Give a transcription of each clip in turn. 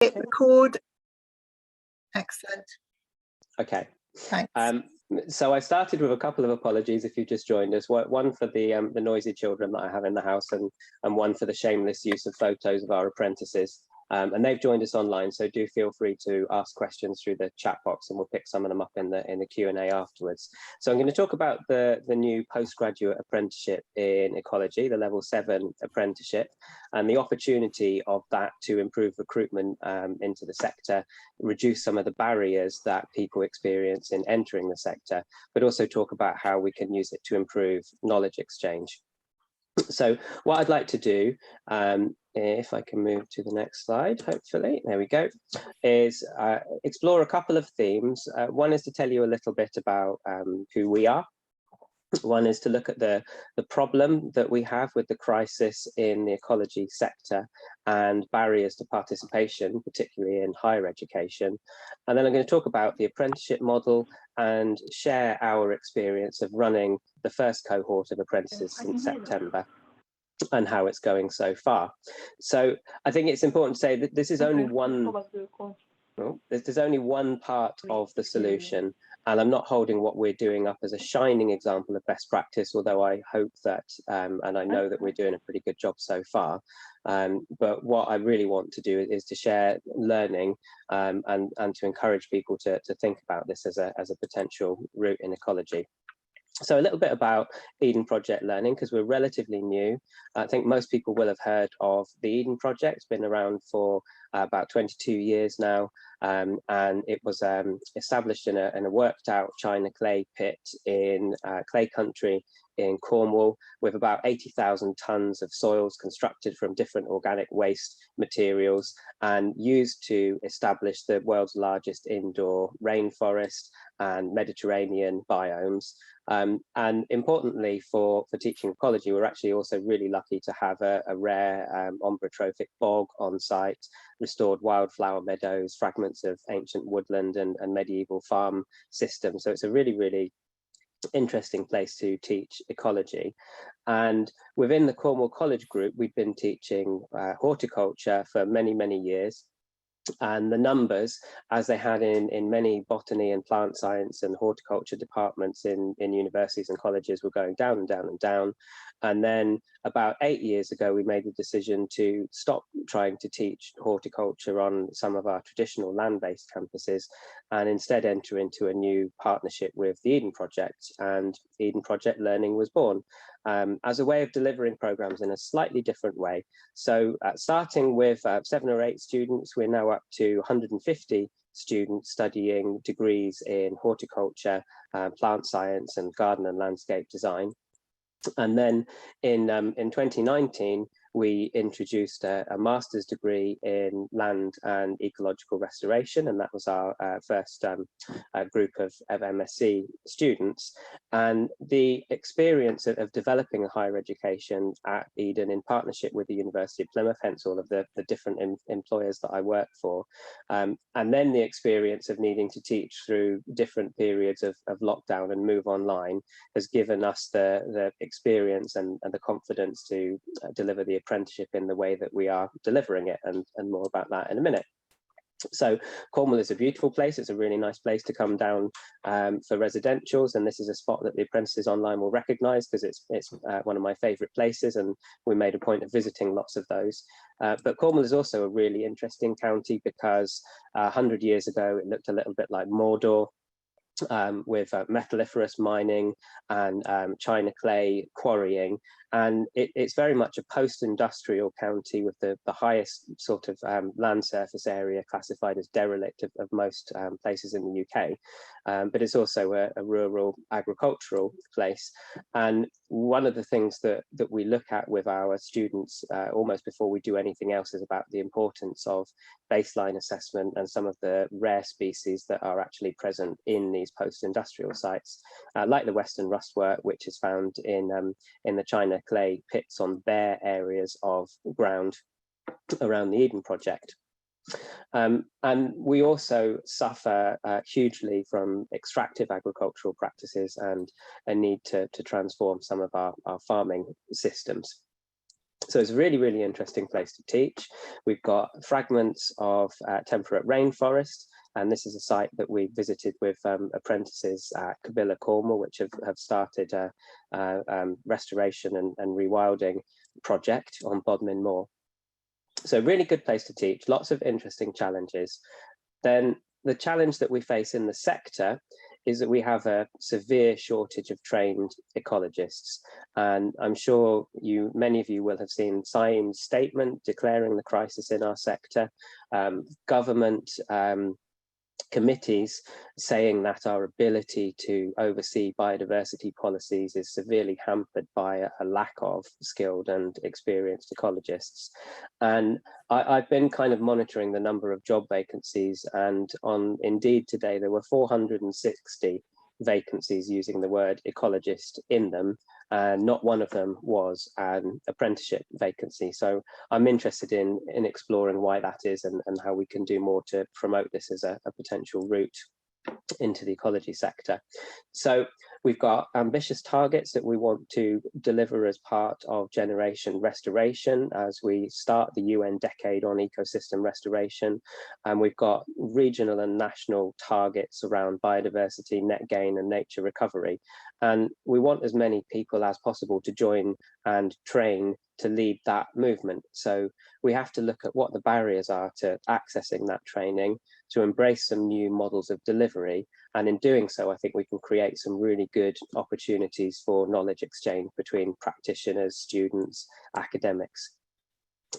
Hit record. Excellent. Okay. Thanks. So I started with a couple of apologies if you just joined us. One for the noisy children that I have in the house, and one for the shameless use of photos of our apprentices. And they've joined us online, so do feel free to ask questions through the chat box, and we'll pick some of them up in the Q&A afterwards. So I'm going to talk about the new postgraduate apprenticeship in ecology, the level 7 apprenticeship, and the opportunity of that to improve recruitment into the sector, reduce some of the barriers that people experience in entering the sector, but also talk about how we can use it to improve knowledge exchange. So what I'd like to do, if I can move to the next slide, hopefully, there we go, is explore a couple of themes. One is to tell you a little bit about who we are. One is to look at the problem that we have with the crisis in the ecology sector and barriers to participation, particularly in higher education. And then I'm going to talk about the apprenticeship model and share our experience of running the first cohort of apprentices since September and how it's going so far. So I think it's important to say that this is only one, there's only one part of the solution, and I'm not holding what we're doing up as a shining example of best practice, although I hope that, and I know that we're doing a pretty good job so far. But what I really want to do is to share learning and to encourage people to think about this as a potential route in ecology. So a little bit about Eden Project Learning, because we're relatively new. I think most people will have heard of the Eden Project. It's been around for about 22 years now, and it was established in a worked out china clay pit in clay country in Cornwall, with about 80,000 tons of soils constructed from different organic waste materials and used to establish the world's largest indoor rainforest and Mediterranean biomes. And importantly for teaching ecology, we're actually also really lucky to have a rare ombrotrophic bog on site, restored wildflower meadows, fragments of ancient woodland and medieval farm systems. So it's a really, really interesting place to teach ecology. And within the Cornwall College group, we've been teaching horticulture for many, many years. And the numbers, as they had in many botany and plant science and horticulture departments in universities and colleges, were going down and down and down. And then about 8 years ago, we made the decision to stop trying to teach horticulture on some of our traditional land-based campuses and instead enter into a new partnership with the Eden Project. And Eden Project Learning was born as a way of delivering programs in a slightly different way. So starting with 7 or 8 students, we're now up to 150 students studying degrees in horticulture, plant science and garden and landscape design. And then in 2019, we introduced a master's degree in land and ecological restoration, and that was our first group of MSc students. And the experience of developing a higher education at Eden in partnership with the University of Plymouth, hence all of the different employers that I work for, and then the experience of needing to teach through different periods of lockdown and move online has given us the experience and the confidence to deliver the apprenticeship in the way that we are delivering it, and more about that in a minute. So Cornwall is a beautiful place. It's a really nice place to come down for residentials, and this is a spot that the apprentices online will recognise because it's one of my favourite places, and we made a point of visiting lots of those. But Cornwall is also a really interesting county because 100 years ago it looked a little bit like Mordor, with metalliferous mining and china clay quarrying, and it's very much a post-industrial county with the highest sort of land surface area classified as derelict of most places in the UK, but it's also a rural agricultural place. And one of the things that we look at with our students almost before we do anything else is about the importance of baseline assessment and some of the rare species that are actually present in these post-industrial sites, like the Western rustwort, which is found in the china clay pits on bare areas of ground around the Eden Project. And we also suffer hugely from extractive agricultural practices and a need to transform some of our farming systems. So it's a really, really interesting place to teach. We've got fragments of temperate rainforest, and this is a site that we visited with apprentices at Cabilla, Cornwall, which have started a restoration and rewilding project on Bodmin Moor. So really good place to teach, lots of interesting challenges. Then the challenge that we face in the sector is that we have a severe shortage of trained ecologists. And I'm sure many of you will have seen Simon's statement declaring the crisis in our sector, government committees saying that our ability to oversee biodiversity policies is severely hampered by a lack of skilled and experienced ecologists. And I've been kind of monitoring the number of job vacancies, and on Indeed today there were 460 vacancies using the word ecologist in them, and not one of them was an apprenticeship vacancy. So I'm interested in exploring why that is, and how we can do more to promote this as a potential route into the ecology sector. So we've got ambitious targets that we want to deliver as part of Generation Restoration as we start the UN decade on ecosystem restoration. And we've got regional and national targets around biodiversity, net gain and nature recovery. And we want as many people as possible to join and train to lead that movement. So we have to look at what the barriers are to accessing that training, to embrace some new models of delivery. And in doing so, I think we can create some really good opportunities for knowledge exchange between practitioners, students, academics.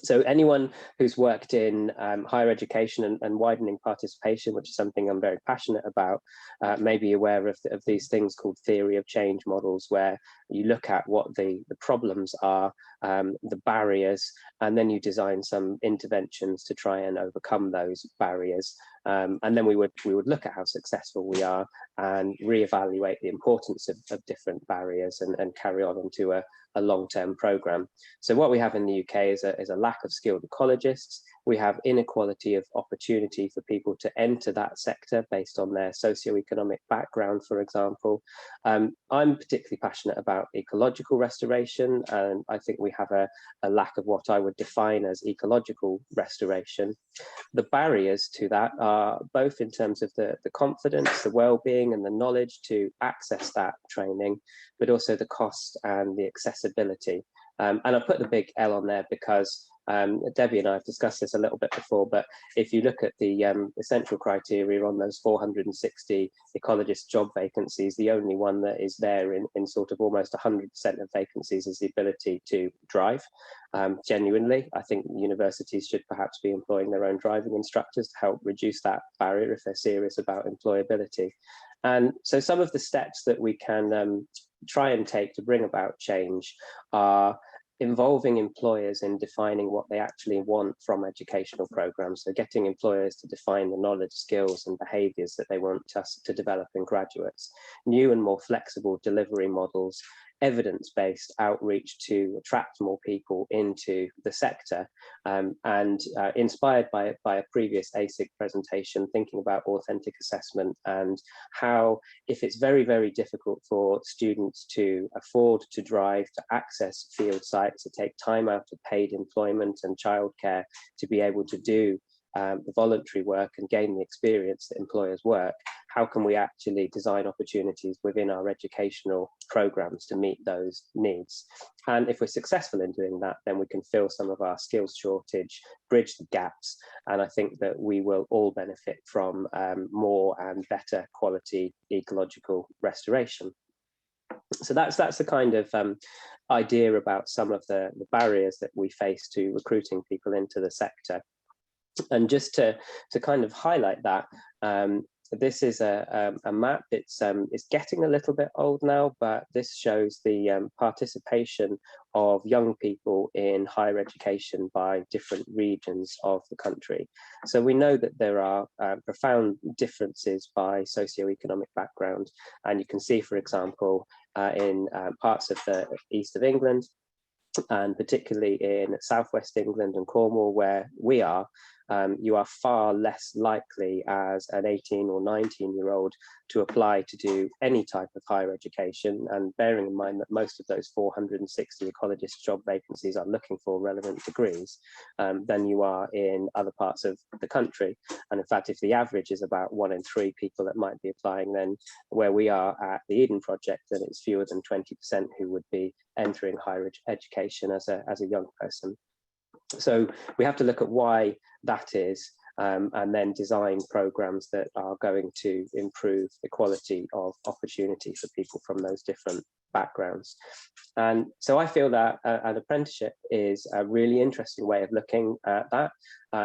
So anyone who's worked in higher education and widening participation, which is something I'm very passionate about, may be aware of these things called theory of change models, where you look at what the problems are, the barriers, and then you design some interventions to try and overcome those barriers. And then we would look at how successful we are and reevaluate the importance of different barriers and carry on into a long-term program. So what we have in the UK is a lack of skilled ecologists. We have inequality of opportunity for people to enter that sector based on their socioeconomic background, for example. I'm particularly passionate about ecological restoration, and I think we have a lack of what I would define as ecological restoration. The barriers to that are both in terms of the confidence, the well-being and the knowledge to access that training, but also the cost and the accessibility. And I put the big L on there because Debbie and I have discussed this a little bit before, but if you look at the essential criteria on those 460 ecologist job vacancies, the only one that is there in sort of almost 100% of vacancies is the ability to drive. Genuinely, I think universities should perhaps be employing their own driving instructors to help reduce that barrier if they're serious about employability. And so some of the steps that we can try and take to bring about change are involving employers in defining what they actually want from educational programs. So getting employers to define the knowledge, skills and behaviours that they want us to develop in graduates. New and more flexible delivery models, evidence-based outreach to attract more people into the sector, and inspired by a previous ASIG presentation, thinking about authentic assessment and how, if it's very, very difficult for students to afford to drive, to access field sites, to take time out of paid employment and childcare to be able to do the voluntary work and gain the experience that employers work, how can we actually design opportunities within our educational programs to meet those needs? And if we're successful in doing that, then we can fill some of our skills shortage, bridge the gaps, and I think that we will all benefit from more and better quality ecological restoration. So that's the kind of idea about some of the barriers that we face to recruiting people into the sector. And just to kind of highlight that, this is a map. It's getting a little bit old now, but this shows the participation of young people in higher education by different regions of the country. So we know that there are profound differences by socioeconomic background, and you can see, for example, in parts of the east of England, and particularly in southwest England and Cornwall, where we are, you are far less likely as an 18 or 19-year-old to apply to do any type of higher education. And bearing in mind that most of those 460 ecologist job vacancies are looking for relevant degrees, than you are in other parts of the country. And in fact, if the average is about 1 in 3 people that might be applying, then where we are at the Eden Project, then it's fewer than 20% who would be entering higher education as a young person. So we have to look at why that is, and then design programs that are going to improve equality of opportunity for people from those different backgrounds. And so I feel that an apprenticeship is a really interesting way of looking at that.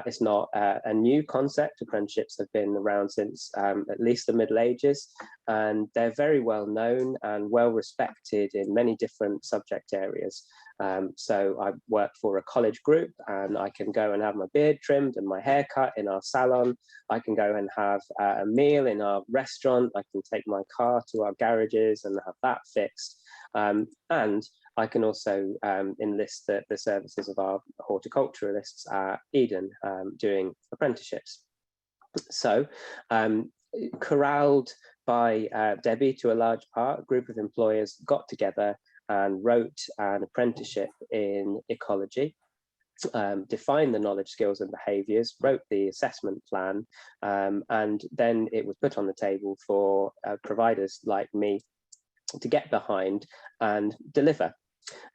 It's not a new concept. Apprenticeships have been around since at least the Middle Ages, and they're very well known and well respected in many different subject areas. So I work for a college group, and I can go and have my beard trimmed and my hair cut in our salon. I can go and have a meal in our restaurant. I can take my car to our garages and have that fixed. And I can also enlist the services of our horticulturalists at Eden doing apprenticeships. So corralled by Debbie to a large part, a group of employers got together and wrote an apprenticeship in ecology, defined the knowledge, skills and behaviours, wrote the assessment plan, and then it was put on the table for providers like me to get behind and deliver.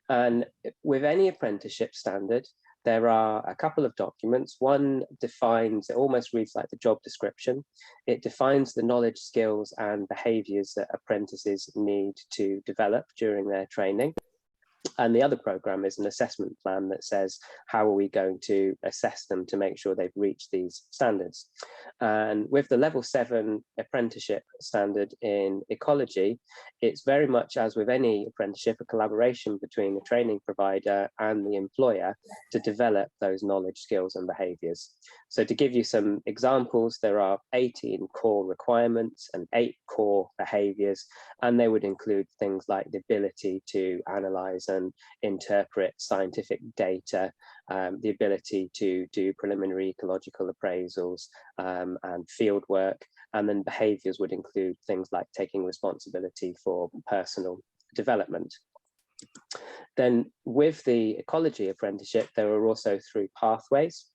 And with any apprenticeship standard, there are a couple of documents. One defines, it almost reads like the job description. It defines the knowledge, skills and behaviours that apprentices need to develop during their training. And the other programme is an assessment plan that says, how are we going to assess them to make sure they've reached these standards? And with the level 7 apprenticeship standard in ecology, it's very much as with any apprenticeship, a collaboration between the training provider and the employer to develop those knowledge, skills and behaviours. So to give you some examples, there are 18 core requirements and 8 core behaviours, and they would include things like the ability to analyse and interpret scientific data, the ability to do preliminary ecological appraisals and field work, and then behaviours would include things like taking responsibility for personal development. Then with the ecology apprenticeship, there are also 3 pathways.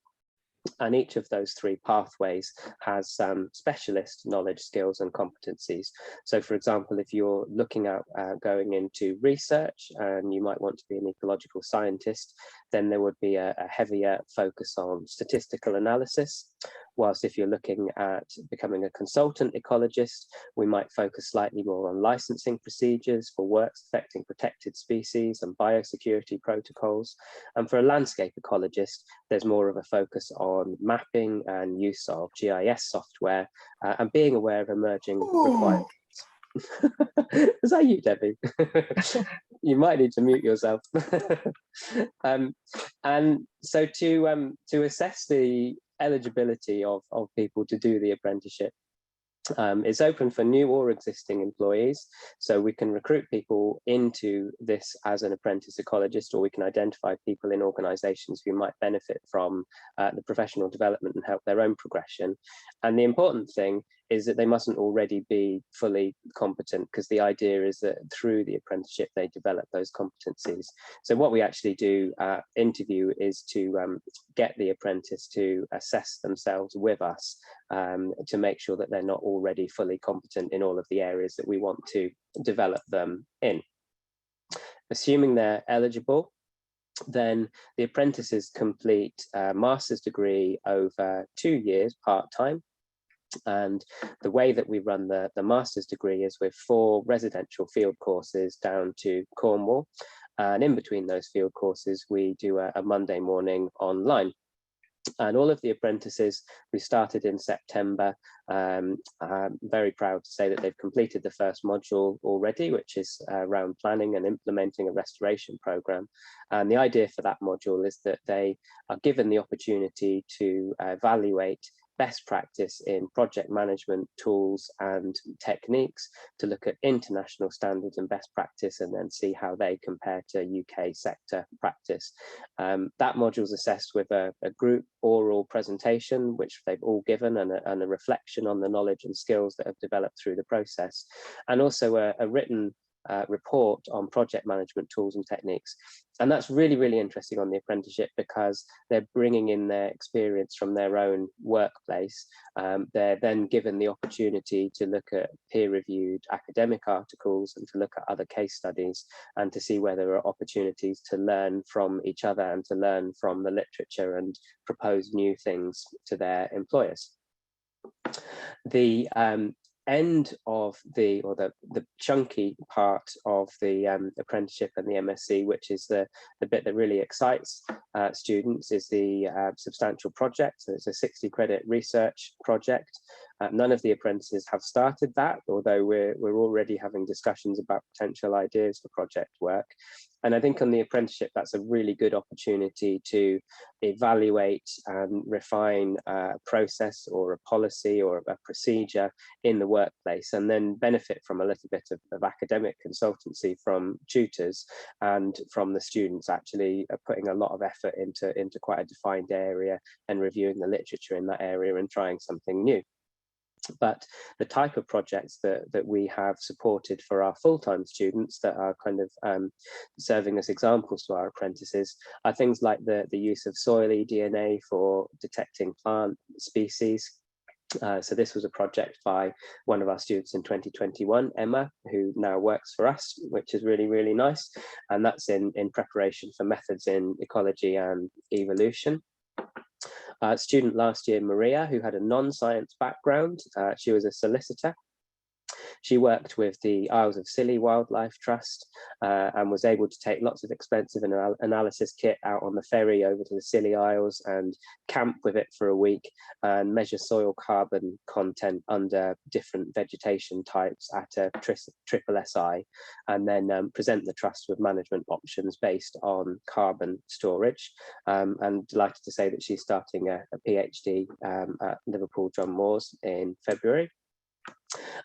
And each of those 3 pathways has some specialist knowledge, skills and competencies. So for example, if you're looking at going into research and you might want to be an ecological scientist, then there would be a heavier focus on statistical analysis. Whilst if you're looking at becoming a consultant ecologist, we might focus slightly more on licensing procedures for works affecting protected species and biosecurity protocols. And for a landscape ecologist, there's more of a focus on mapping and use of GIS software and being aware of emerging requirements. Is that you, Debbie? You might need to mute yourself. And so to assess the eligibility of people to do the apprenticeship, it's open for new or existing employees, so we can recruit people into this as an apprentice ecologist, or we can identify people in organisations who might benefit from the professional development and help their own progression. And the important thing is that they mustn't already be fully competent, because the idea is that through the apprenticeship they develop those competencies. So what we actually do at interview is to get the apprentice to assess themselves with us to make sure that they're not already fully competent in all of the areas that we want to develop them in. Assuming they're eligible, then the apprentices complete a master's degree over 2 years part-time. And the way that we run the master's degree is with 4 residential field courses down to Cornwall. And in between those field courses, we do a Monday morning online. And all of the apprentices who started in September, I'm very proud to say that they've completed the first module already, which is around planning and implementing a restoration programme. And the idea for that module is that they are given the opportunity to evaluate best practice in project management tools and techniques, to look at international standards and best practice, and then see how they compare to UK sector practice. That module is assessed with a group oral presentation, which they've all given, and a reflection on the knowledge and skills that have developed through the process, and also a written report on project management tools and techniques. And that's really, really interesting on the apprenticeship, because they're bringing in their experience from their own workplace. They're then given the opportunity to look at peer-reviewed academic articles and to look at other case studies, and to see where there are opportunities to learn from each other and to learn from the literature and propose new things to their employers. The end of the chunky part of the apprenticeship and the MSc, which is the bit that really excites students, is the substantial project. So it's a 60 credit research project. None of the apprentices have started that, although we're already having discussions about potential ideas for project work. And I think on the apprenticeship, that's a really good opportunity to evaluate and refine a process or a policy or a procedure in the workplace, and then benefit from a little bit of academic consultancy from tutors and from the students actually putting a lot of effort into quite a defined area and reviewing the literature in that area and trying something new. But the type of projects that we have supported for our full-time students that are kind of serving as examples to our apprentices are things like the use of soil eDNA for detecting plant species. So this was a project by one of our students in 2021, Emma, who now works for us, which is really, really nice. And that's in preparation for methods in ecology and evolution. Student last year, Maria, who had a non-science background, she was a solicitor. She worked with the Isles of Scilly Wildlife Trust and was able to take lots of expensive analysis kit out on the ferry over to the Scilly Isles and camp with it for a week and measure soil carbon content under different vegetation types at a triple SI, and then present the trust with management options based on carbon storage. And delighted to say that she's starting a PhD at Liverpool John Moores in February.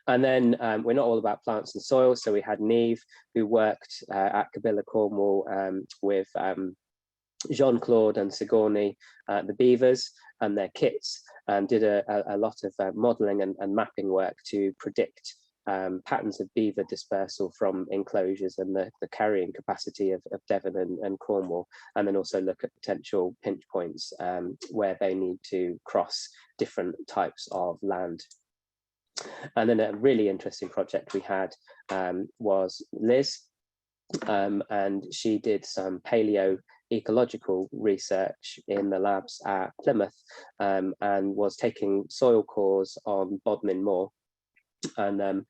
And then we're not all about plants and soil, so we had Neve, who worked at Cabilla Cornwall with Jean-Claude and Sigourney, the beavers and their kits, and did a lot of modelling and mapping work to predict patterns of beaver dispersal from enclosures and the carrying capacity of Devon and Cornwall, and then also look at potential pinch points where they need to cross different types of land. And then a really interesting project we had was Liz, and she did some paleo-ecological research in the labs at Plymouth, and was taking soil cores on Bodmin Moor, and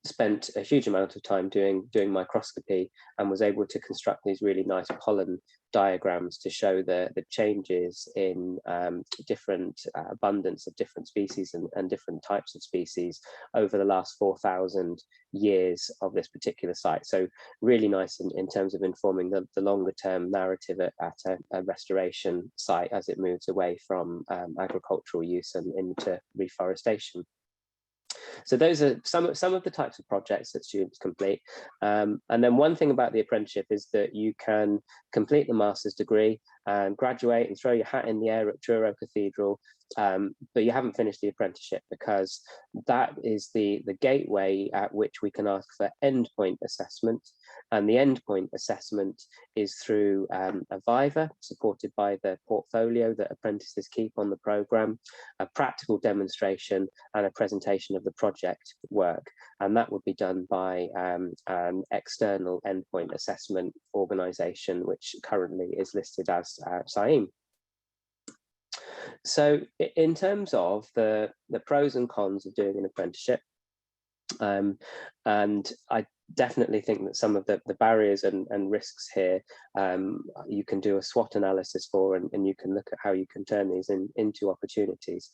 spent a huge amount of time doing microscopy, and was able to construct these really nice pollen diagrams to show the changes in different abundance of different species and different types of species over the last 4,000 years of this particular site. So really nice in terms of informing the longer term narrative at a restoration site as it moves away from agricultural use and into reforestation. So those are some of the types of projects that students complete. And then one thing about the apprenticeship is that you can complete the master's degree and graduate and throw your hat in the air at Truro Cathedral, but you haven't finished the apprenticeship, because that is the gateway at which we can ask for endpoint assessment. And the endpoint assessment is through a viva supported by the portfolio that apprentices keep on the programme, a practical demonstration and a presentation of the project work. And that would be done by an external endpoint assessment organisation, which currently is listed as SAIM. So in terms of the pros and cons of doing an apprenticeship, and I definitely think that some of the barriers and risks here, you can do a SWOT analysis for, and you can look at how you can turn these into opportunities.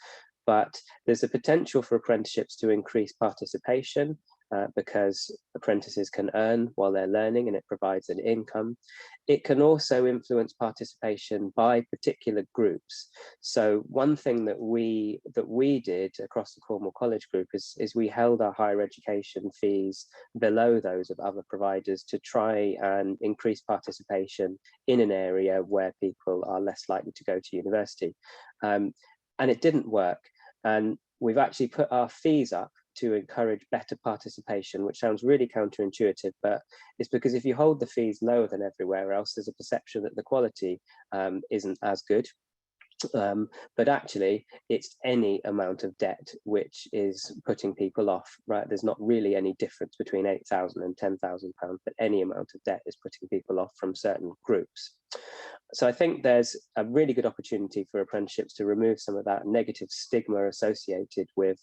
But there's a potential for apprenticeships to increase participation because apprentices can earn while they're learning and it provides an income. It can also influence participation by particular groups. So one thing that we did across the Cornwall College Group is we held our higher education fees below those of other providers to try and increase participation in an area where people are less likely to go to university. And it didn't work. And we've actually put our fees up to encourage better participation, which sounds really counterintuitive, but it's because if you hold the fees lower than everywhere else, there's a perception that the quality isn't as good. But actually, it's any amount of debt which is putting people off, right? There's not really any difference between £8,000 and £10,000, but any amount of debt is putting people off from certain groups. So I think there's a really good opportunity for apprenticeships to remove some of that negative stigma associated with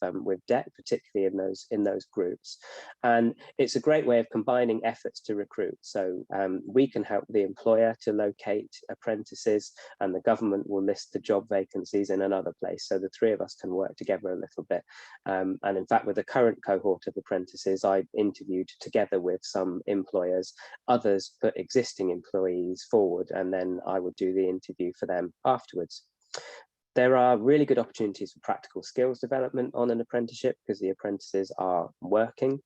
debt, particularly in those groups. And it's a great way of combining efforts to recruit. So we can help the employer to locate apprentices, and the government will list the job vacancies in another place. So the three of us can work together a little bit. And in fact, with the current cohort of apprentices, I interviewed together with some employers, others put existing employees forward, and then I would do the interview for them afterwards. There are really good opportunities for practical skills development on an apprenticeship because the apprentices are working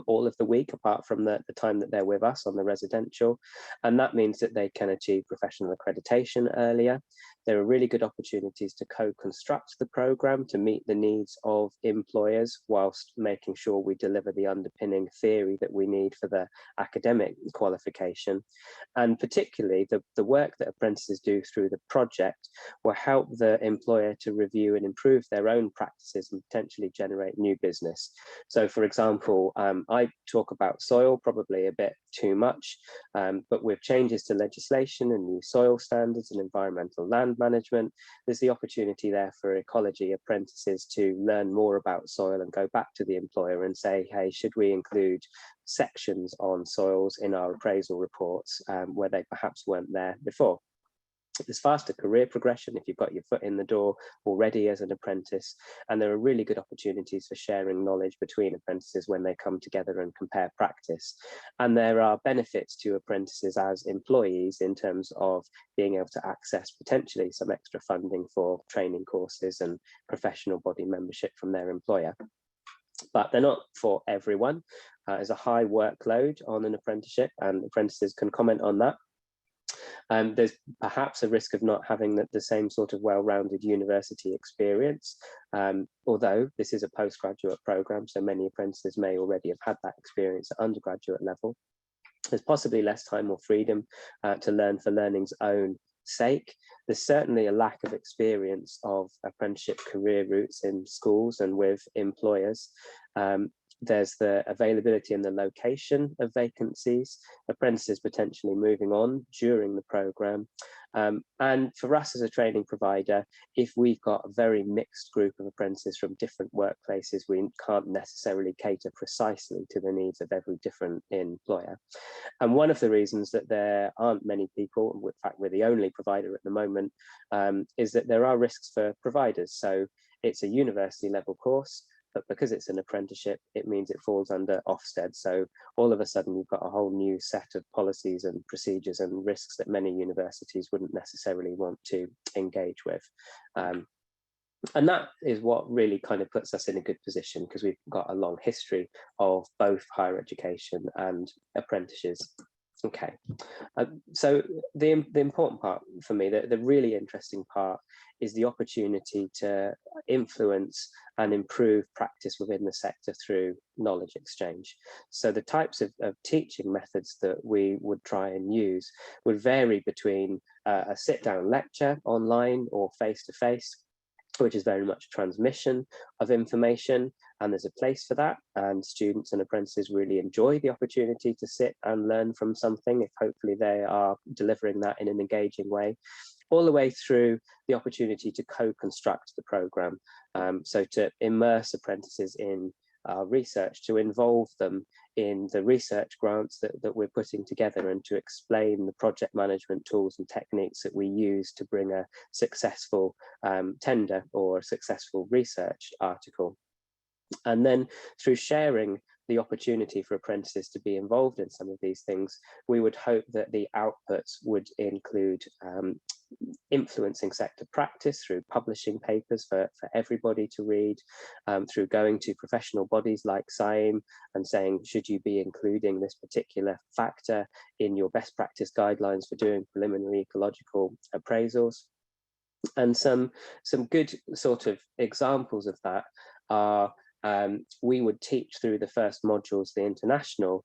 all of the week, apart from the time that they're with us on the residential. And that means that they can achieve professional accreditation earlier. There are really good opportunities to co-construct the programme to meet the needs of employers whilst making sure we deliver the underpinning theory that we need for the academic qualification. And particularly the work that apprentices do through the project will help the employer to review and improve their own practices and potentially generate new business. So for example, I talk about soil probably a bit too much, but with changes to legislation and new soil standards and environmental land management, there's the opportunity there for ecology apprentices to learn more about soil and go back to the employer and say, hey, should we include sections on soils in our appraisal reports where they perhaps weren't there before? There's faster career progression if you've got your foot in the door already as an apprentice, and there are really good opportunities for sharing knowledge between apprentices when they come together and compare practice. And there are benefits to apprentices as employees in terms of being able to access potentially some extra funding for training courses and professional body membership from their employer. But they're not for everyone. There's a high workload on an apprenticeship, and apprentices can comment on that. There's perhaps a risk of not having the same sort of well-rounded university experience, although this is a postgraduate programme, so many apprentices may already have had that experience at undergraduate level. There's possibly less time or freedom to learn for learning's own sake. There's certainly a lack of experience of apprenticeship career routes in schools and with employers. There's the availability and the location of vacancies, apprentices potentially moving on during the programme. And for us as a training provider, if we've got a very mixed group of apprentices from different workplaces, we can't necessarily cater precisely to the needs of every different employer. And one of the reasons that there aren't many people, in fact, we're the only provider at the moment, is that there are risks for providers. So it's a university level course, but because it's an apprenticeship, it means it falls under Ofsted. So all of a sudden, you've got a whole new set of policies and procedures and risks that many universities wouldn't necessarily want to engage with. And that is what really kind of puts us in a good position, because we've got a long history of both higher education and apprenticeships. Okay, so the important part for me, the really interesting part, is the opportunity to influence and improve practice within the sector through knowledge exchange. So the types of teaching methods that we would try and use would vary between a sit-down lecture online or face-to-face, which is very much transmission of information, and there's a place for that, and students and apprentices really enjoy the opportunity to sit and learn from something if hopefully they are delivering that in an engaging way, all the way through the opportunity to co-construct the programme, so to immerse apprentices in research, to involve them in the research grants that we're putting together, and to explain the project management tools and techniques that we use to bring a successful tender or a successful research article And then through sharing the opportunity for apprentices to be involved in some of these things, we would hope that the outputs would include influencing sector practice through publishing papers for everybody to read, through going to professional bodies like SIAM and saying, should you be including this particular factor in your best practice guidelines for doing preliminary ecological appraisals? And some good sort of examples of that are we would teach through the first modules the international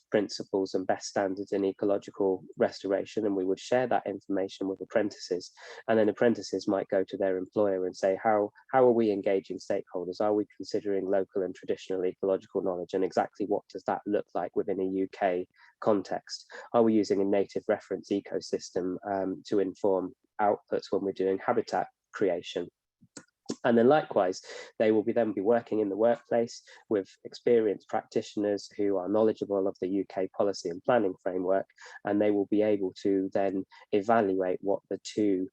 principles and best standards in ecological restoration, and we would share that information with apprentices, and then apprentices might go to their employer and say, how are we engaging stakeholders? Are we considering local and traditional ecological knowledge, and exactly what does that look like within a UK context? Are we using a native reference ecosystem to inform outputs when we're doing habitat creation? And then likewise, they will then be working in the workplace with experienced practitioners who are knowledgeable of the UK policy and planning framework, and they will be able to then evaluate what the two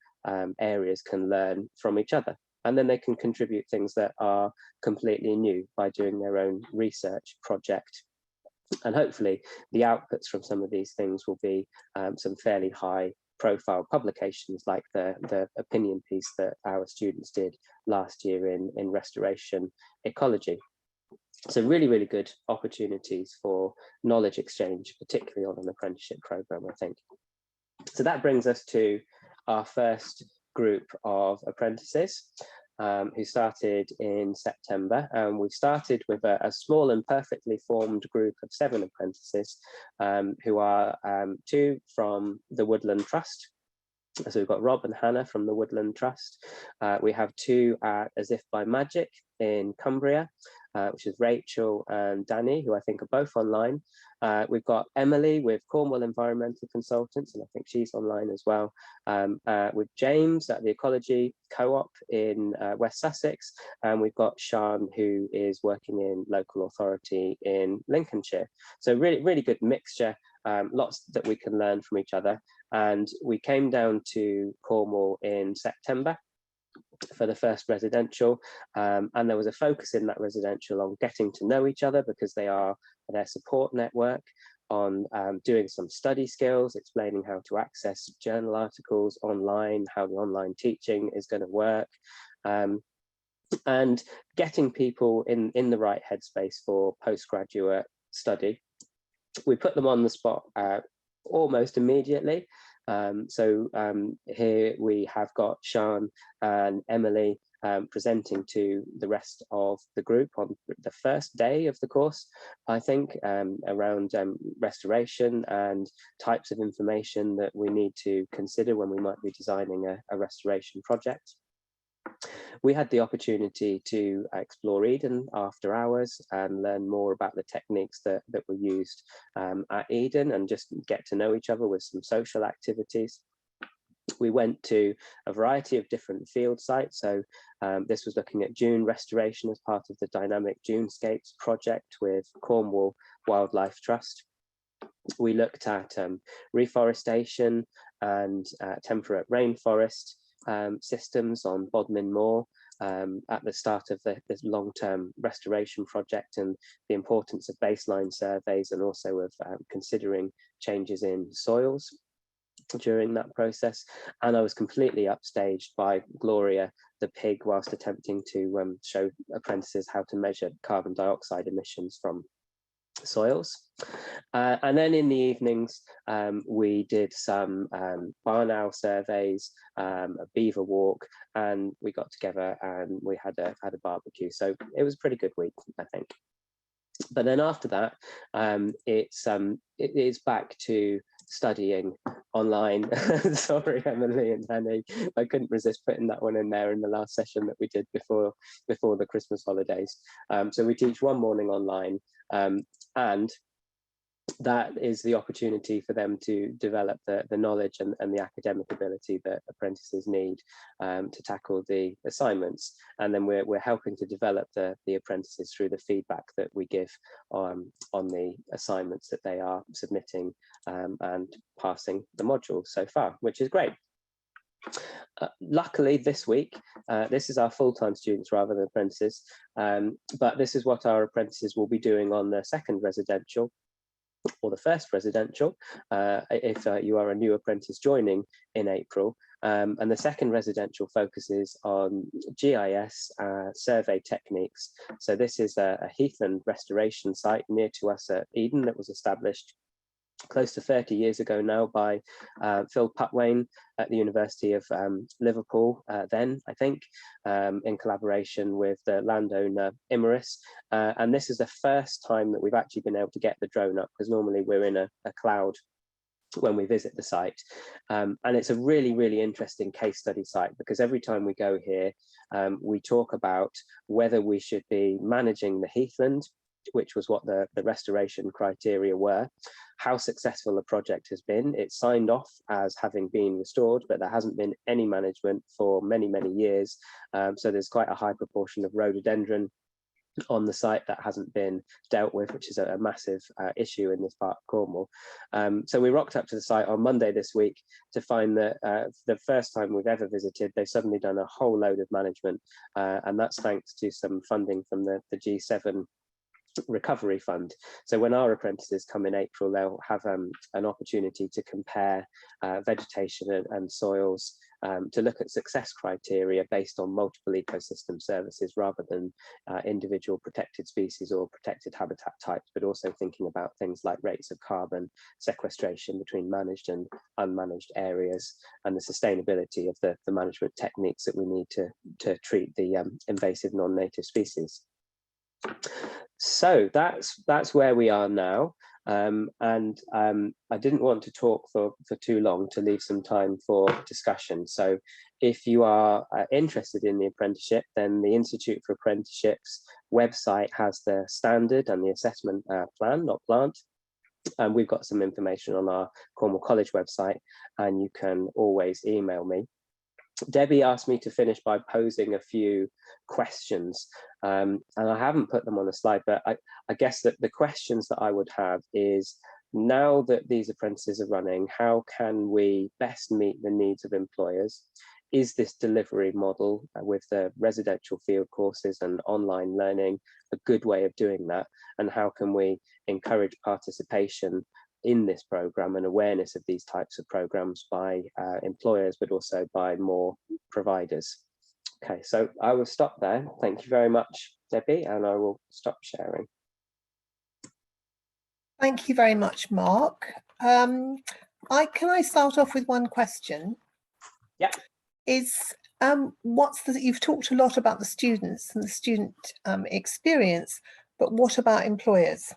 areas can learn from each other. And then they can contribute things that are completely new by doing their own research project. And hopefully the outputs from some of these things will be some fairly high profile publications, like the opinion piece that our students did last year in restoration ecology. So really good opportunities for knowledge exchange, particularly on an apprenticeship program, I think. So that brings us to our first group of apprentices who started in September. We started with a small and perfectly formed group of 7 apprentices who are 2 from the Woodland Trust. So we've got Rob and Hannah from the Woodland Trust. We have 2 at As If by Magic in Cumbria, which is Rachel and Danny, who I think are both online. We've got Emily with Cornwall Environmental Consultants, and I think she's online as well. With James at the Ecology Co-op in West Sussex, and we've got Sian, who is working in local authority in Lincolnshire. So really good mixture, lots that we can learn from each other. And we came down to Cornwall in September for the first residential, and there was a focus in that residential on getting to know each other, because they are their support network, on doing some study skills, explaining how to access journal articles online, how the online teaching is going to work, and getting people in the right headspace for postgraduate study. We put them on the spot almost immediately. Here we have got Sian and Emily presenting to the rest of the group on the first day of the course, I think, around restoration and types of information that we need to consider when we might be designing a restoration project. We had the opportunity to explore Eden after hours and learn more about the techniques that were used at Eden, and just get to know each other with some social activities. We went to a variety of different field sites. So this was looking at dune restoration as part of the Dynamic Dunescapes project with Cornwall Wildlife Trust. We looked at reforestation and temperate rainforest systems on Bodmin Moor at the start of this long-term restoration project, and the importance of baseline surveys, and also of considering changes in soils during that process. And I was completely upstaged by Gloria the pig whilst attempting to show apprentices how to measure carbon dioxide emissions from soils. And then in the evenings we did some barn owl surveys, a beaver walk, and we got together and we had a barbecue. So it was a pretty good week, I think. But then after that, it is back to studying online. Sorry, Emily and Danny, I couldn't resist putting that one in there in the last session that we did before the Christmas holidays. So we teach one morning online, and that is the opportunity for them to develop the knowledge and the academic ability that apprentices need to tackle the assignments. And then we're helping to develop the apprentices through the feedback that we give on the assignments that they are submitting and passing the modules so far, which is great. Luckily, this week, this is our full-time students rather than apprentices, but this is what our apprentices will be doing on the second residential or the first residential, if you are a new apprentice joining in April. And the second residential focuses on GIS survey techniques. So this is a heathland restoration site near to us at Eden that was established close to 30 years ago now by Phil Putwain at the University of Liverpool, then I think, in collaboration with the landowner Imerys. And this is the first time that we've actually been able to get the drone up, because normally we're in a cloud when we visit the site. And it's a really, really interesting case study site, because every time we go here, we talk about whether we should be managing the heathland, which was what the restoration criteria were, how successful the project has been. It's signed off as having been restored, but there hasn't been any management for many, many years. So there's quite a high proportion of rhododendron on the site that hasn't been dealt with, which is a massive issue in this part of Cornwall. So we rocked up to the site on Monday this week to find that the first time we've ever visited, they've suddenly done a whole load of management, and that's thanks to some funding from the G7 recovery fund. So when our apprentices come in April, they'll have an opportunity to compare vegetation and soils, to look at success criteria based on multiple ecosystem services rather than individual protected species or protected habitat types, but also thinking about things like rates of carbon sequestration between managed and unmanaged areas, and the sustainability of the management techniques that we need to treat the invasive non-native species. So that's where we are now, and I didn't want to talk for too long to leave some time for discussion. So if you are interested in the apprenticeship, then the Institute for Apprenticeships website has the standard and the assessment plan, not plant. And we've got some information on our Cornwall College website, and you can always email me. Debbie asked me to finish by posing a few questions, and I haven't put them on the slide, but I guess that the questions that I would have is, now that these apprentices are running, how can we best meet the needs of employers? Is this delivery model with the residential field courses and online learning a good way of doing that? And how can we encourage participation in this program and awareness of these types of programs by employers, but also by more providers? Okay, so I will stop there. Thank you very much, Debbie, and I will stop sharing. Thank you very much, Mark. Can I start off with one question? Yeah. You've talked a lot about the students and the student experience, but what about employers?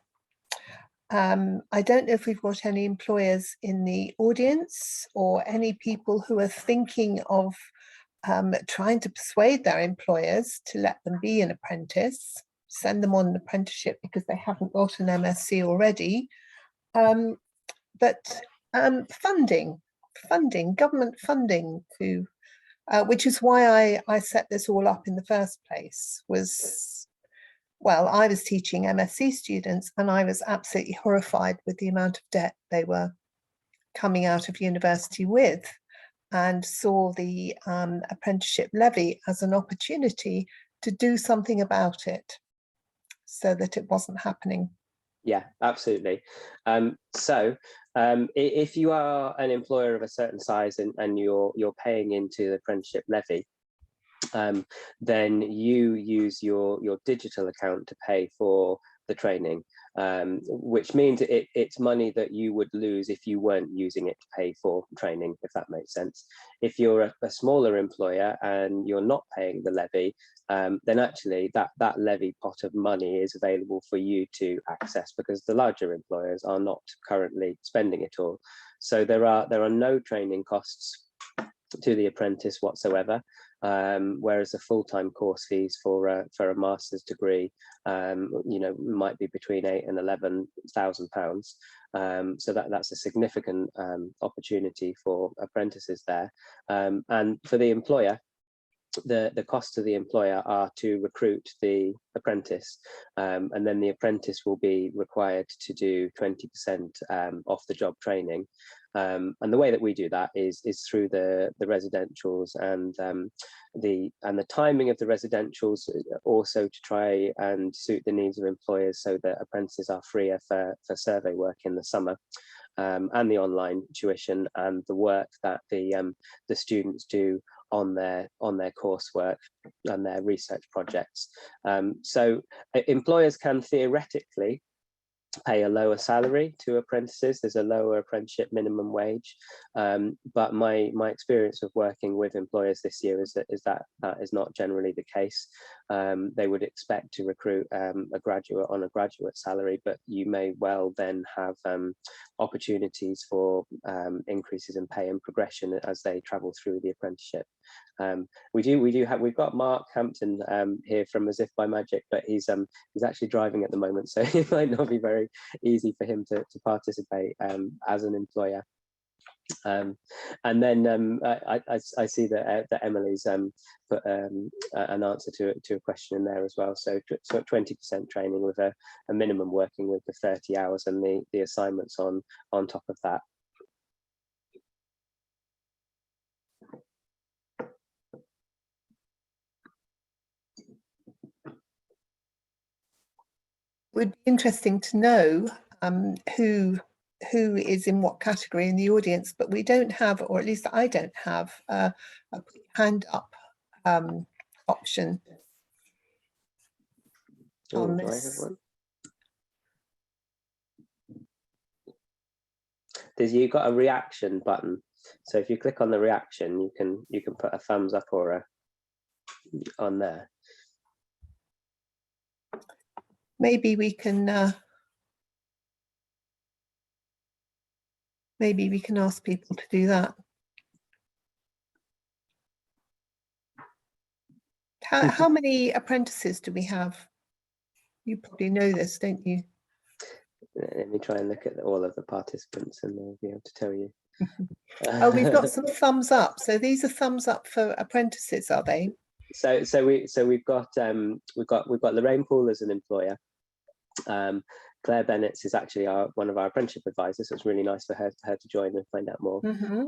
I don't know if we've got any employers in the audience or any people who are thinking of trying to persuade their employers to let them be an apprentice, send them on an apprenticeship because they haven't got an MSc already. But funding, government funding to, which is why I set this all up in the first place, was, well, I was teaching MSc students and I was absolutely horrified with the amount of debt they were coming out of university with, and saw the apprenticeship levy as an opportunity to do something about it so that it wasn't happening. Yeah, absolutely. If you are an employer of a certain size and you're paying into the apprenticeship levy, then you use your digital account to pay for the training, which means it's money that you would lose if you weren't using it to pay for training, if that makes sense. If you're a smaller employer and you're not paying the levy, then actually that levy pot of money is available for you to access, because the larger employers are not currently spending it all. So there are no training costs to the apprentice whatsoever, whereas the full-time course fees for a master's degree, might be between £8,000 and £11,000. So that's a significant opportunity for apprentices there. And for the employer, the costs to the employer are to recruit the apprentice, and then the apprentice will be required to do 20% off the job training. And the way that we do that is through the residentials and the timing of the residentials, also to try and suit the needs of employers, so that apprentices are freer for survey work in the summer, and the online tuition and the work that the students do on their coursework and their research projects. So employers can theoretically pay a lower salary to apprentices. There's a lower apprenticeship minimum wage, but my experience of working with employers this year is that is not generally the case. They would expect to recruit a graduate on a graduate salary, but you may well then have opportunities for increases in pay and progression as they travel through the apprenticeship. We've got Mark Hampton here from As If by Magic, but he's actually driving at the moment, so it might not be very easy for him to participate as an employer. And then I see that Emily's put an answer to a question in there as well. So 20% training with a minimum working with the 30 hours and the assignments on top of that. Would be interesting to know who is in what category in the audience, but we don't have, or at least I don't have, a hand up option on this. Do I have one? You've got a reaction button, so if you click on the reaction, you can put a thumbs up or a on there. Maybe we can ask people to do that. How many apprentices do we have? You probably know this, don't you? Let me try and look at all of the participants and they'll be able to tell you. Oh, we've got some thumbs up. So these are thumbs up for apprentices, are they? So we've got Lorraine Poole as an employer. Claire Bennett is actually one of our apprenticeship advisors, so it's really nice for her to join and find out more. Mm-hmm.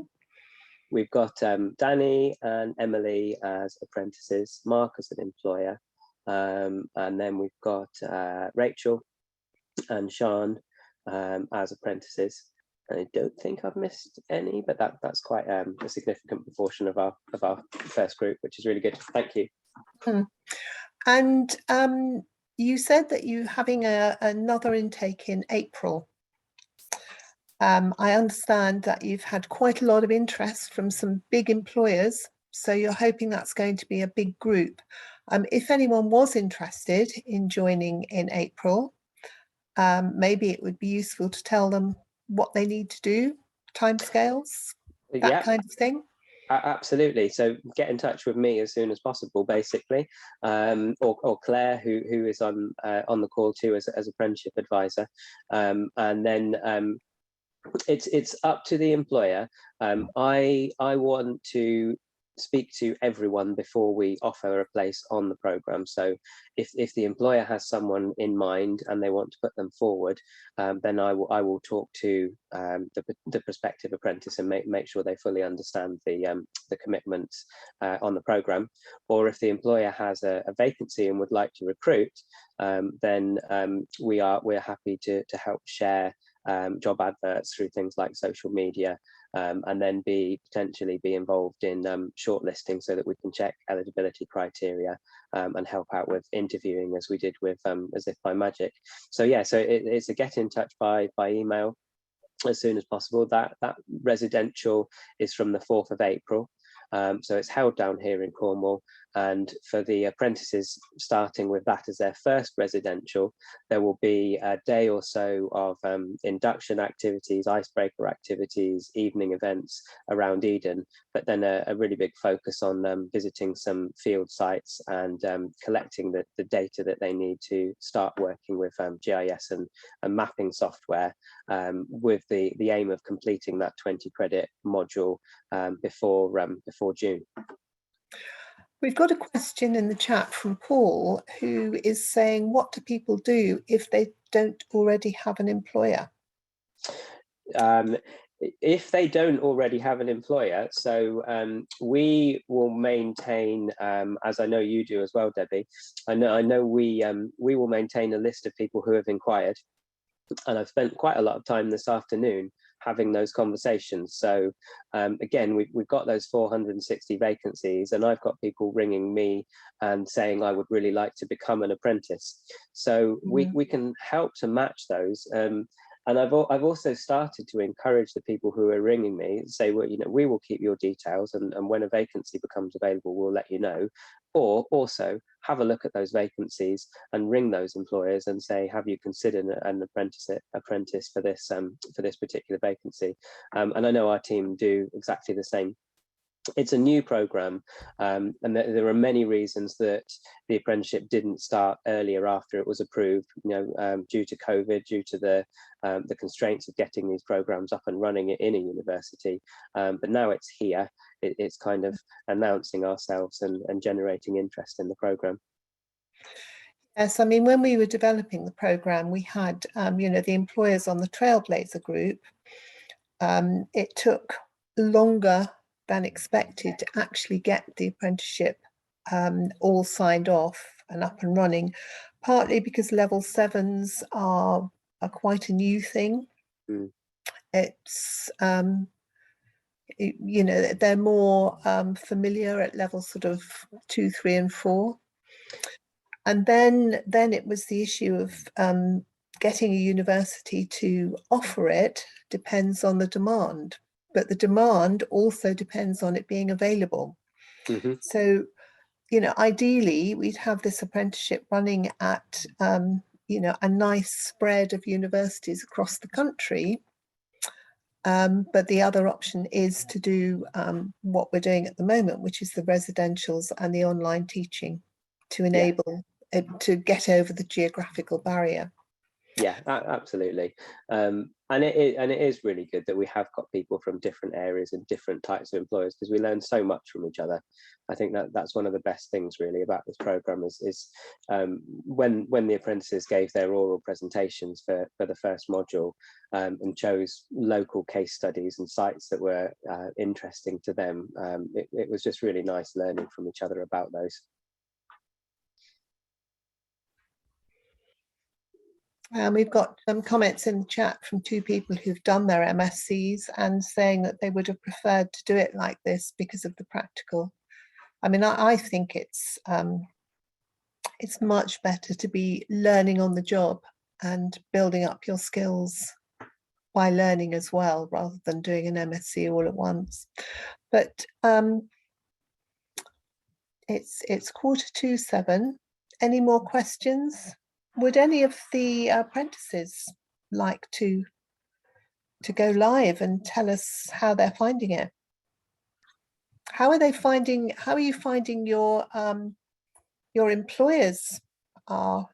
We've got Danny and Emily as apprentices, Mark as an employer, and then we've got Rachel and Sean as apprentices. And I don't think I've missed any, but that's quite a significant proportion of our first group, which is really good. Thank you. And you said that you're having another intake in April. I understand that you've had quite a lot of interest from some big employers, so you're hoping that's going to be a big group. If anyone was interested in joining in April, maybe it would be useful to tell them what they need to do, timescales, that kind of thing. Absolutely. So get in touch with me as soon as possible, basically, or Claire, who is on the call too as apprenticeship advisor, and then it's up to the employer. I want to speak to everyone before we offer a place on the program. So if the employer has someone in mind and they want to put them forward, then I will talk to the prospective apprentice and make sure they fully understand the commitments on the program. Or if the employer has a vacancy and would like to recruit, then we're happy to help share job adverts through things like social media, and then potentially be involved in shortlisting so that we can check eligibility criteria and help out with interviewing, as we did with As If by Magic. So yeah, so it's a get in touch by email as soon as possible. That residential is from the 4th of April. So it's held down here in Cornwall, and for the apprentices starting with that as their first residential, there will be a day or so of induction activities, icebreaker activities, evening events around Eden, but then a really big focus on visiting some field sites and collecting the data that they need to start working with GIS and mapping software, with the aim of completing that 20 credit module before June. We've got a question in the chat from Paul, who is saying, what do people do if they don't already have an employer? if they don't already have an employer, so we will maintain, as I know you do as well, Debbie. I know we will maintain a list of people who have inquired, and I've spent quite a lot of time this afternoon having those conversations. So again, we've got those 460 vacancies, and I've got people ringing me and saying I would really like to become an apprentice. So we can help to match those. And I've also started to encourage the people who are ringing me, say, well, you know, we will keep your details, and when a vacancy becomes available, we'll let you know. Or also have a look at those vacancies and ring those employers and say, have you considered an apprentice for this particular vacancy? And I know our team do exactly the same. It's a new program, and there are many reasons that the apprenticeship didn't start earlier after it was approved, you know, due to COVID, due to the constraints of getting these programs up and running in a university. But now it's here, it's kind of announcing ourselves and generating interest in the program. Yes, I mean, when we were developing the program, we had, you know, the employers on the Trailblazer group. It took longer than expected to actually get the apprenticeship all signed off and up and running, partly because level 7s are quite a new thing. It's you know, they're more familiar at level sort of 2, 3 and 4, and then it was the issue of getting a university to offer it depends on the demand, but the demand also depends on it being available. So, you know, ideally we'd have this apprenticeship running at you know, a nice spread of universities across the country, but the other option is to do what we're doing at the moment, which is the residentials and the online teaching, to enable it to get over the geographical barrier. Yeah, absolutely. And it is really good that we have got people from different areas and different types of employers, because we learn so much from each other. I think that's one of the best things really about this program is when the apprentices gave their oral presentations for the first module, and chose local case studies and sites that were interesting to them. It was just really nice learning from each other about those. We've got some comments in the chat from 2 people who've done their MSCs and saying that they would have preferred to do it like this because of the practical. I mean, I think it's much better to be learning on the job and building up your skills by learning as well, rather than doing an MSc all at once. But it's 6:45. Any more questions? Would any of the apprentices like to go live and tell us how they're finding it? How are you finding your employers are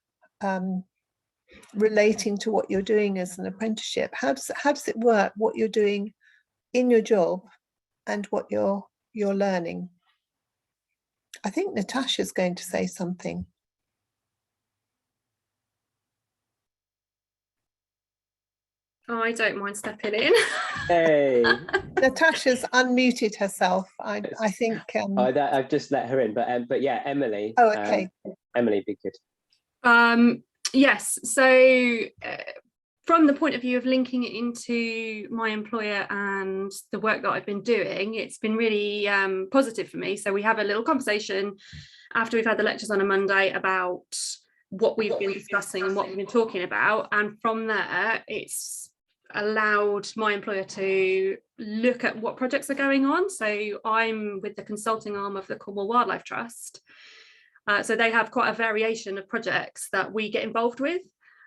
relating to what you're doing as an apprenticeship? How does it work, what you're doing in your job and what you're learning? I think Natasha's going to say something. Oh, I don't mind stepping in. Hey. Natasha's unmuted herself. I think. I've just let her in, but yeah, Emily. Oh, okay. Emily, be good. Yes. So from the point of view of linking it into my employer and the work that I've been doing, it's been really positive for me. So we have a little conversation after we've had the lectures on a Monday about what we've been discussing and what we've been talking about. And from there, it's allowed my employer to look at what projects are going on. So I'm with the consulting arm of the Cornwall Wildlife Trust. So they have quite a variation of projects that we get involved with.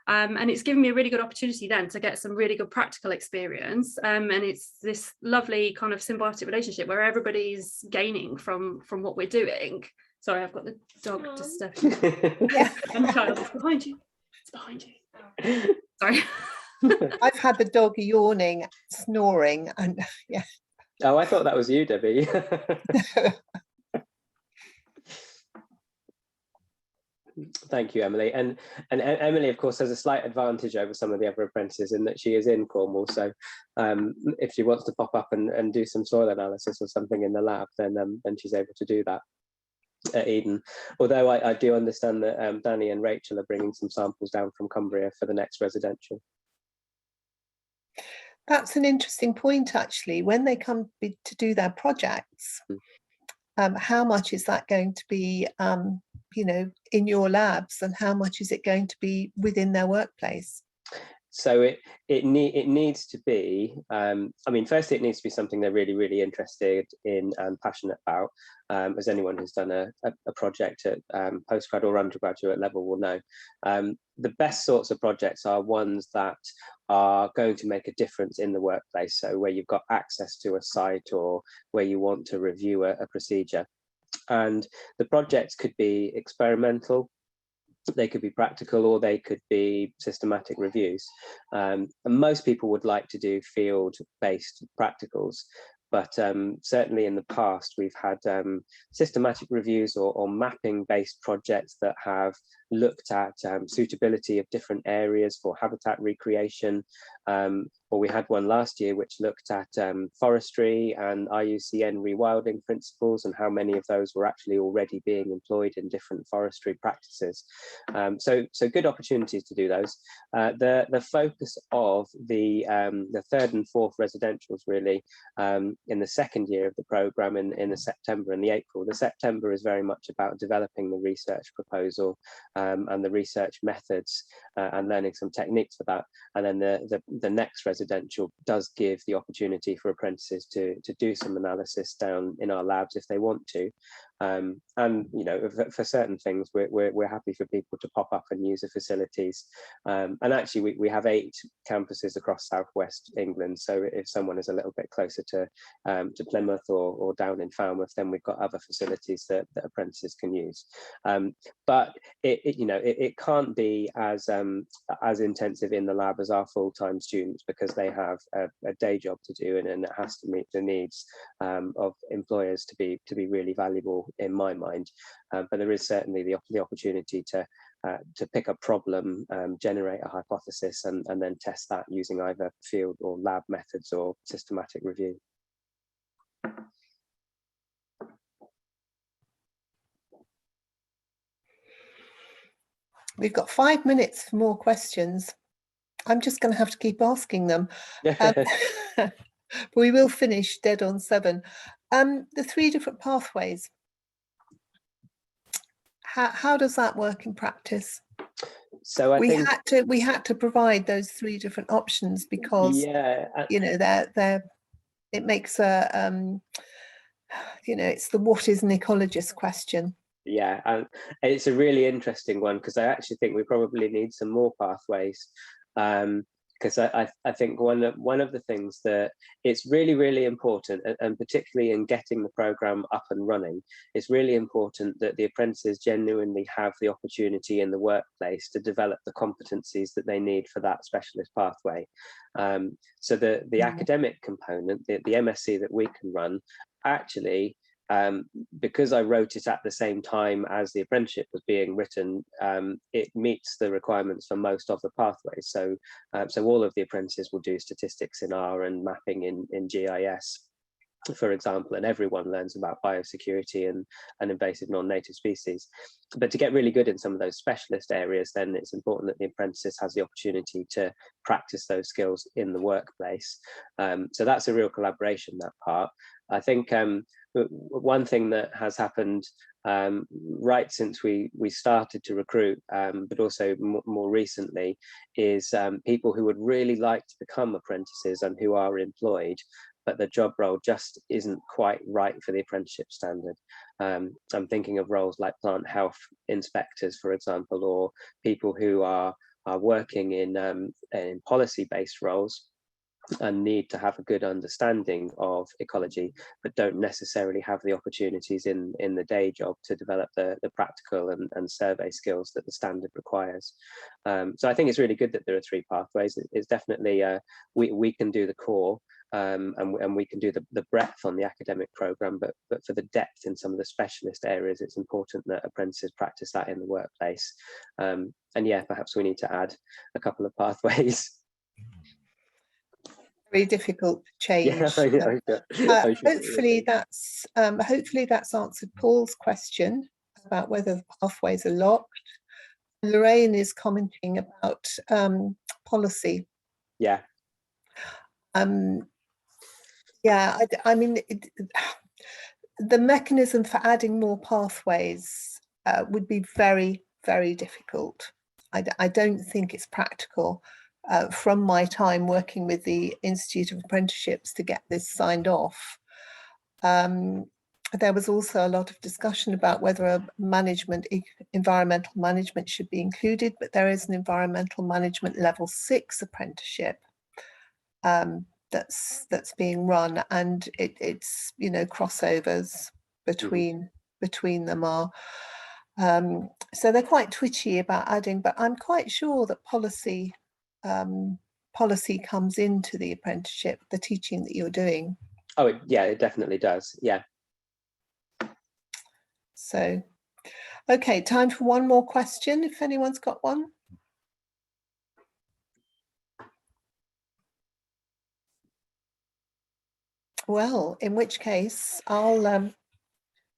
And it's given me a really good opportunity then to get some really good practical experience. And it's this lovely kind of symbiotic relationship where everybody's gaining from what we're doing. Sorry, I've got the dog disturbing. Yeah. And child, it's behind you. It's behind you. Sorry. I've had the dog yawning, snoring, and yeah. Oh, I thought that was you, Debbie. Thank you, Emily. And Emily, of course, has a slight advantage over some of the other apprentices in that she is in Cornwall. So if she wants to pop up and do some soil analysis or something in the lab, then she's able to do that at Eden. Although I do understand that Danny and Rachel are bringing some samples down from Cumbria for the next residential. That's an interesting point, actually. When they come to do their projects, how much is that going to be, you know, in your labs, and how much is it going to be within their workplace? So it needs to be, I mean, firstly, it needs to be something they're really, really interested in and passionate about, as anyone who's done a project at postgrad or undergraduate level will know. The best sorts of projects are ones that are going to make a difference in the workplace. So where you've got access to a site or where you want to review a procedure. And the projects could be experimental, they could be practical, or they could be systematic reviews. And most people would like to do field-based practicals, but certainly in the past we've had systematic reviews or mapping-based projects that have looked at suitability of different areas for habitat recreation. Or we had one last year which looked at forestry and IUCN rewilding principles and how many of those were actually already being employed in different forestry practices. So good opportunities to do those. The focus of the third and fourth residentials really in the second year of the programme in the September and the April. The September is very much about developing the research proposal and the research methods and learning some techniques for that. And then the next residential does give the opportunity for apprentices to do some analysis down in our labs if they want to. And you know, for certain things we're happy for people to pop up and use the facilities. And actually we have 8 campuses across southwest England, so if someone is a little bit closer to Plymouth or down in Falmouth, then we've got other facilities that apprentices can use. But it can't be as intensive in the lab as our full-time students, because they have a day job to do, and it has to meet the needs of employers to be really valuable in my mind. But there is certainly the opportunity to pick a problem, generate a hypothesis, and then test that using either field or lab methods or systematic review. We've got 5 minutes for more questions. I'm just going to have to keep asking them. We will finish dead on 7. The 3 different pathways. How does that work in practice? So I think we had to provide those 3 different options because you know it makes a you know, it's the what is an ecologist question. Yeah, and it's a really interesting one, because I actually think we probably need some more pathways. Because I think one of the things that it's really, really important, and particularly in getting the programme up and running, it's really important that the apprentices genuinely have the opportunity in the workplace to develop the competencies that they need for that specialist pathway. So the academic component, the MSc that we can run, actually, because I wrote it at the same time as the apprenticeship was being written, it meets the requirements for most of the pathways. So all of the apprentices will do statistics in R and mapping in GIS, for example, and everyone learns about biosecurity and invasive non-native species. But to get really good in some of those specialist areas, then it's important that the apprentice has the opportunity to practice those skills in the workplace. So that's a real collaboration, that part. I think one thing that has happened right since we started to recruit, but also more recently, is people who would really like to become apprentices and who are employed, but the job role just isn't quite right for the apprenticeship standard. I'm thinking of roles like plant health inspectors, for example, or people who are working in policy-based roles and need to have a good understanding of ecology, but don't necessarily have the opportunities in the day job to develop the practical and survey skills that the standard requires. So I think it's really good that there are 3 pathways. It's definitely, we can do the core, and we can do the breadth on the academic programme, but for the depth in some of the specialist areas, it's important that apprentices practice that in the workplace. And yeah, perhaps we need to add a couple of pathways. Very difficult change. Yeah, hopefully that's answered Paul's question about whether the pathways are locked. Lorraine is commenting about policy. Yeah. Yeah, I mean, the mechanism for adding more pathways would be very, very difficult. I don't think it's practical from my time working with the Institute of Apprenticeships to get this signed off. There was also a lot of discussion about whether environmental management should be included, but there is an environmental management level 6 apprenticeship that's being run, and it's crossovers between them are so they're quite twitchy about adding, but I'm quite sure that policy comes into the apprenticeship, the teaching that you're doing. Oh yeah, it definitely does. Yeah. So okay, time for one more question if anyone's got one. Well, in which case, I'll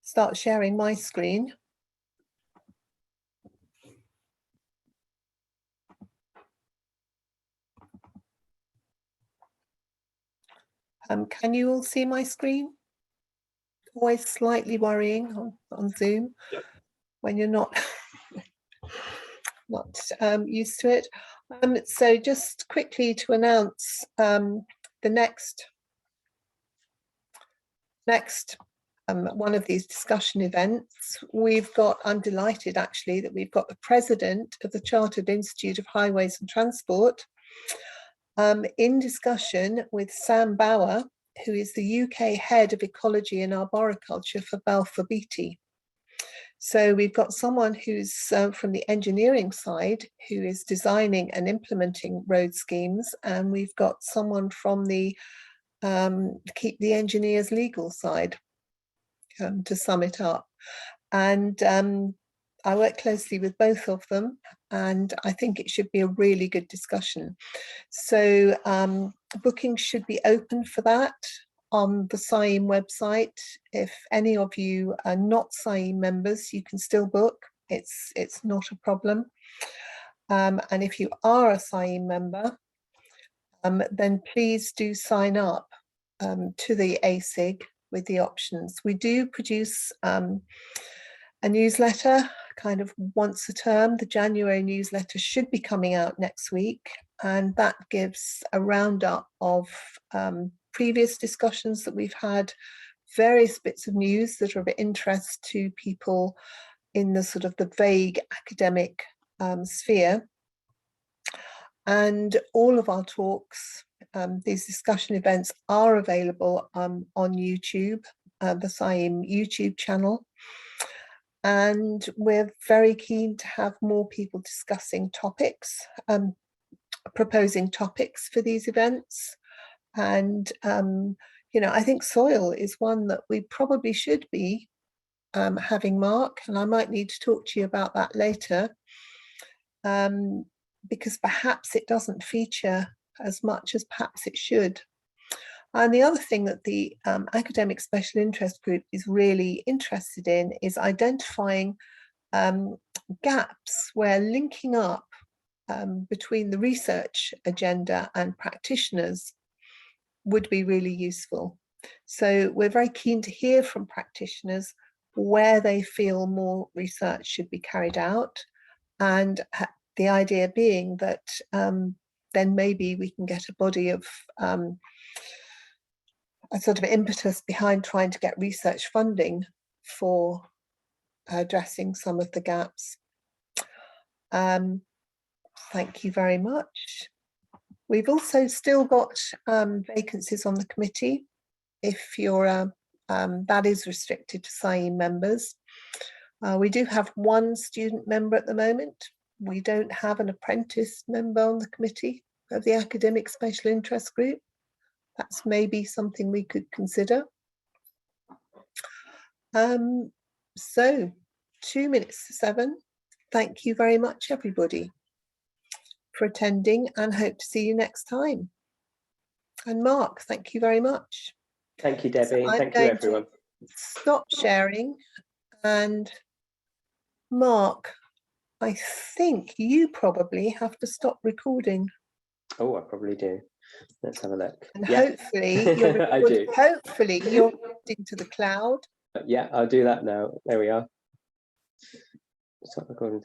start sharing my screen. Can you all see my screen? Always slightly worrying on Zoom. Yep. When you're not used to it. So just quickly to announce the next one of these discussion events. I'm delighted actually that we've got the president of the Chartered Institute of Highways and Transport in discussion with Sam Bauer, who is the UK head of ecology and arboriculture for Balfour Beatty. So we've got someone who's from the engineering side who is designing and implementing road schemes, and we've got someone from the keep the engineers legal side to sum it up. And I work closely with both of them, and I think it should be a really good discussion. So bookings should be open for that on the SIEM website. If any of you are not SIEM members, you can still book. It's not a problem. And if you are a SIEM member, then please do sign up to the ASIG with the options. We do produce a newsletter kind of once a term. The January newsletter should be coming out next week, and that gives a roundup of previous discussions that we've had, various bits of news that are of interest to people in the sort of the vague academic sphere. And all of our talks, these discussion events are available on YouTube, the SIEM YouTube channel. And we're very keen to have more people discussing topics, proposing topics for these events. And, I think soil is one that we probably should be having, Mark, and I might need to talk to you about that later, because perhaps it doesn't feature as much as perhaps it should. And the other thing that the academic special interest group is really interested in is identifying gaps where linking up between the research agenda and practitioners would be really useful. So we're very keen to hear from practitioners where they feel more research should be carried out, and the idea being that then maybe we can get a body of a sort of impetus behind trying to get research funding for addressing some of the gaps. Thank you very much. We've also still got vacancies on the committee. If you're, that is restricted to SIEM members. We do have one student member at the moment. We don't have an apprentice member on the committee of the academic special interest group. that's maybe something we could consider. So 2 minutes to 7. Thank you very much, everybody, for attending, and hope to see you next time. And Mark, thank you very much. Thank you, Debbie. So Thank you, everyone. Stop sharing, and Mark, I think you probably have to stop recording. Oh, I probably do. Let's have a look. And yeah. hopefully you're I do. Hopefully you're recording to the cloud. Yeah, I'll do that now. There we are. Stop recording to